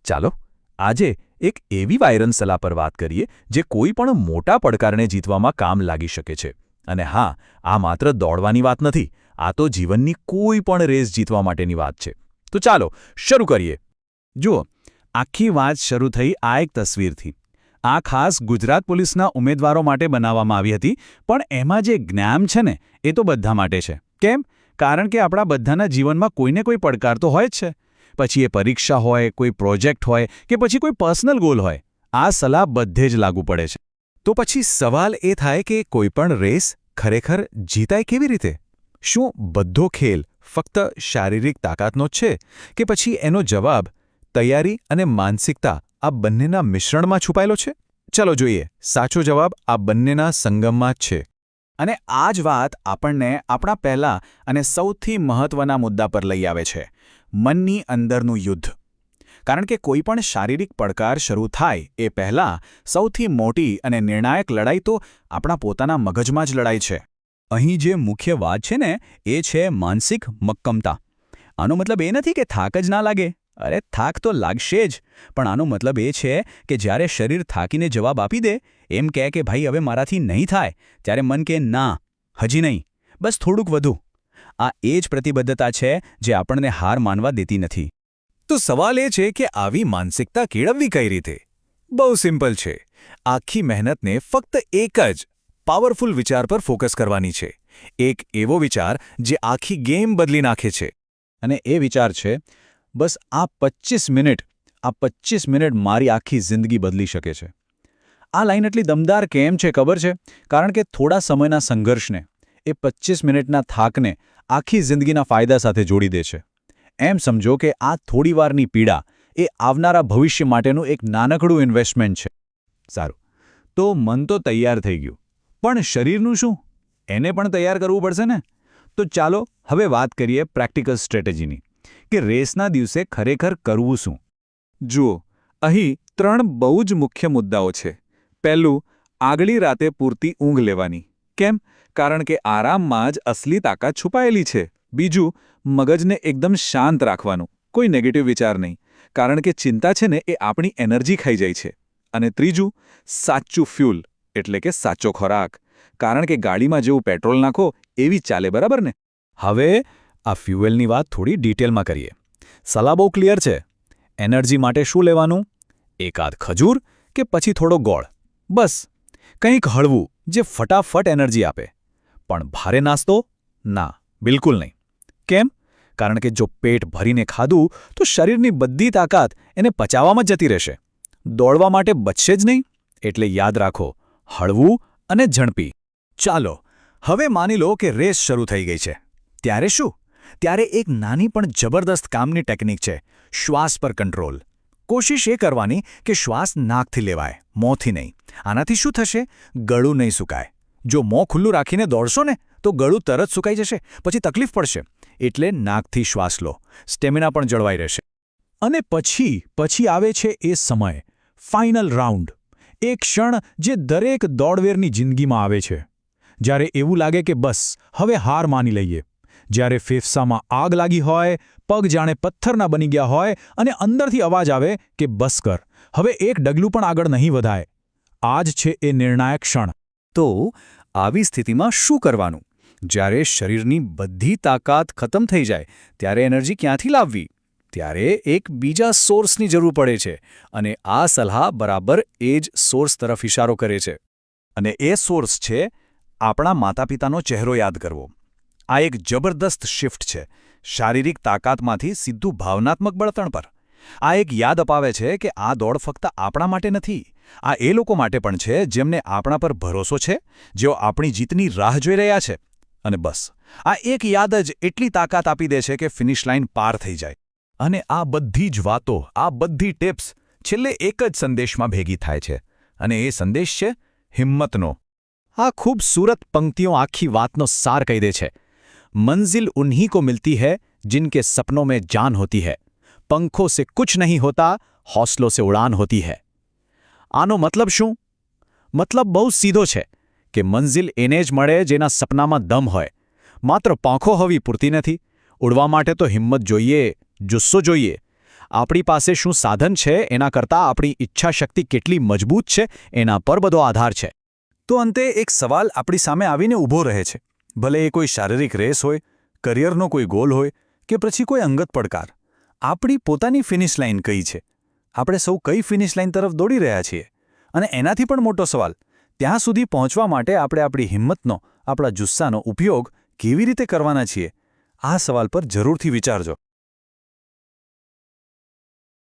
ચાલો આજે એક એવી વાયરલ સલાહ પર વાત કરીએ જે કોઈ પણ મોટા પડકારને જીતવામાં કામ લાગી શકે છે. અને હા, આ માત્ર દોડવાની વાત નથી, આ તો જીવનની કોઈ પણ રેસ જીતવા માટેની વાત છે. તો ચાલો શરૂ કરીએ. જુઓ, આખી વાત શરૂ થઈ આ એક તસવીરથી. આ ખાસ ગુજરાત પોલીસના ઉમેદવારો માટે બનાવવામાં આવી હતી, પણ એમાં જે જ્ઞાન છે ને એ તો બધા માટે છે. કેમ? કારણ કે આપણા બધાના જીવનમાં કોઈને કોઈ પડકાર તો હોય જ છે. પછી એ પરીક્ષા હોય, કોઈ પ્રોજેક્ટ હોય કે પછી કોઈ પર્સનલ ગોલ હોય, આ સલાહ બધે જ લાગુ પડે છે. તો પછી સવાલ એ થાય કે કોઈપણ રેસ ખરેખર જીતાય કેવી રીતે? શું બધો ખેલ ફક્ત શારીરિક તાકાતનો જ છે કે પછી એનો જવાબ તૈયારી અને માનસિકતા આ બંનેના મિશ્રણમાં છુપાયેલો છે? ચલો જોઈએ, સાચો જવાબ આ બંનેના સંગમમાં જ છે. અને આ જ વાત આપણને આપણા પહેલા અને સૌથી મહત્વના મુદ્દા પર લઈ આવે છે, મનની અંદરનું યુદ્ધ. કારણ કે કોઈ પણ શારીરિક પડકાર શરૂ થાય એ પહેલાં સૌથી મોટી અને નિર્ણાયક લડાઈ તો આપણા પોતાના મગજમાં જ લડાઈ છે. અહીં જે મુખ્ય વાત છે ને એ છે માનસિક મક્કમતા. આનો મતલબ એ નથી કે થાક જ ના લાગે. અરે થાક તો લાગશે જ, પણ આનો મતલબ એ છે કે જ્યારે શરીર થાકીને જવાબ આપી દે, એમ કહે કે ભાઈ હવે મારાથી નહીં થાય, ત્યારે મન કે ના, હજી નહીં, બસ થોડુંક વધુ. આ એ જ પ્રતિબદ્ધતા છે જે આપણને હાર માનવા દેતી નથી. તો સવાલ એ છે કે આવી માનસિકતા કેળવવી કઈ રીતે? બહુ સિમ્પલ છે. આખી મહેનતને ફક્ત એક જ પાવરફુલ વિચાર પર ફોકસ કરવાની છે. એક એવો વિચાર જે આખી ગેમ બદલી નાખે છે. અને એ વિચાર છે, બસ આ 25 મિનિટ મારી આખી જિંદગી બદલી શકે છે. આ લાઈન એટલી દમદાર કેમ છે ખબર છે? કારણ કે થોડા સમયના સંઘર્ષને, એ 25 મિનિટના થાકને આખી જિંદગીના ફાયદા સાથે જોડી દે છે. એમ સમજો કે આ થોડીવારની પીડા એ આવનારા ભવિષ્ય માટેનું એક નાનકડું ઇન્વેસ્ટમેન્ટ છે. સારું, તો મન તો તૈયાર થઈ ગયું, પણ શરીરનું શું? એને પણ તૈયાર કરવું પડશે ને? તો ચાલો હવે વાત કરીએ પ્રેક્ટિકલ સ્ટ્રેટેજીની, કે રેસના દિવસે ખરેખર કરવું શું? જુઓ, અહીં 3 બહુ જ મુખ્ય મુદ્દાઓ છે. પહેલું, આગલી રાતે પૂરતી ઊંઘ લેવાની. કેમ? કારણ કે આરામમાં જ અસલી તાકાત છુપાયેલી છે. બીજું, મગજને એકદમ શાંત રાખવાનું, કોઈ નેગેટિવ વિચાર નહીં, કારણ કે ચિંતા છે ને એ આપણી એનર્જી ખાઈ જાય છે. અને ત્રીજું, સાચું ફ્યુલ, એટલે કે સાચો ખોરાક, કારણ કે ગાડીમાં જેવું પેટ્રોલ નાખો એવી ચાલે, બરાબર ને? હવે આ ફ્યુએલની વાત થોડી ડિટેલમાં કરીએ. સલાહ બહુ ક્લિયર છે. એનર્જી માટે શું લેવાનું? એકાદ ખજૂર કે પછી થોડો ગોળ, બસ. કંઈક હળવું જે ફટાફટ એનર્જી આપે. પણ ભારે નાસ્તો? ના, બિલકુલ નહીં. કેમ? કારણ કે જો પેટ ભરીને ખાધું તો શરીરની બધી તાકાત એને પચાવવામાં જતી રહેશે. દોડવા માટે બચશે જ નહીં. એટલે યાદ રાખો, હળવું અને ઝડપી. ચાલો હવે માની લો કે રેસ શરૂ થઈ ગઈ છે. ત્યારે શું? ત્યારે એક નાની પણ જબરદસ્ત કામની ટેકનિક છે, શ્વાસ પર કંટ્રોલ. કોશિશ એ કરવાની કે શ્વાસ નાકથી લેવાય, મોંથી નહીં. આનાથી શું થશે? ગળું નહીં સુકાય. જો મોં ખુલ્લું રાખીને દોડશો ને તો ગળું તરત સુકાઈ જશે, પછી તકલીફ પડશે. એટલે નાકથી શ્વાસ લો, સ્ટેમિના પણ જળવાઈ રહેશે. અને પછી આવે છે એ સમય, ફાઇનલ રાઉન્ડ. એ ક્ષણ જે દરેક દોડવેરની જિંદગીમાં આવે છે. જ્યારે એવું લાગે કે બસ હવે હાર માની લઈએ. જ્યારે ફેફસામાં આગ લાગી હોય, પગ જાણે પથ્થરના બની ગયા હોય અને અંદરથી અવાજ આવે કે બસ કર, હવે એક ડગલું પણ આગળ નહીં વધાય. આ જ છે એ નિર્ણાયક ક્ષણ. તો આવી સ્થિતિમાં શું કરવાનું? જ્યારે શરીરની બધી તાકાત ખતમ થઈ જાય, ત્યારે એનર્જી ક્યાંથી લાવવી? ત્યારે એક બીજા સોર્સની જરૂર પડે છે. અને આ સલાહ બરાબર એ જ સોર્સ તરફ ઇશારો કરે છે. અને એ સોર્સ છે આપણા માતાપિતાનો ચહેરો યાદ કરવો. આ એક જબરદસ્ત શિફ્ટ છે, શારીરિક તાકાતમાંથી સીધું ભાવનાત્મક બળતણ પર. આ એક યાદ અપાવે છે કે આ દોડ ફક્ત આપણા માટે નથી, આ એ લોકો માટે પણ છે જેમને આપણા પર ભરોસો છે, જેઓ આપણી જીતની રાહ જોઈ રહ્યા છે. અને બસ આ એક યાદ જ એટલી તાકાત આપી દે છે કે ફિનિશ લાઇન પાર થઈ જાય. અને આ બધી જ વાતો, આ બધી ટિપ્સ છેલ્લે એક જ સંદેશમાં ભેગી થાય છે. અને એ સંદેશ છે હિંમતનો. આ ખૂબસૂરત પંક્તિઓ આખી વાતનો સાર કહી દે છે. મંઝિલ ઉન્हीं को मिलती है जिनके सपनों में जान होती है, पंखों से कुछ नहीं होता, हौसलों से उड़ान होती है. આનો મતલબ શું? મતલબ બહુ સીધો છે કે મંઝિલ એને જ મળે જેના સપનામાં દમ હોય. માત્ર પાંખો હોવી પૂરતી નથી. ઉડવા માટે તો હિંમત જોઈએ, જુસ્સો જોઈએ. આપણી પાસે શું સાધન છે એના કરતાં આપણી ઈચ્છાશક્તિ કેટલી મજબૂત છે એના પર બધો આધાર છે. તો અંતે એક સવાલ આપણી સામે આવીને ઊભો રહે છે. ભલે એ કોઈ શારીરિક રેસ હોય, કરિયરનો કોઈ ગોલ હોય કે પછી કોઈ અંગત પડકાર. આપણી પોતાની ફિનિશ લાઇન કઈ છે? આપણે સૌ કઈ ફિનિશ લાઇન તરફ દોડી રહ્યા છીએ? અને એનાથી પણ મોટો સવાલ, ત્યાં સુધી પહોંચવા માટે આપણે આપણી હિંમતનો, આપણા જુસ્સાનો ઉપયોગ કેવી રીતે કરવાના છીએ? આ સવાલ પર જરૂરથી વિચારજો.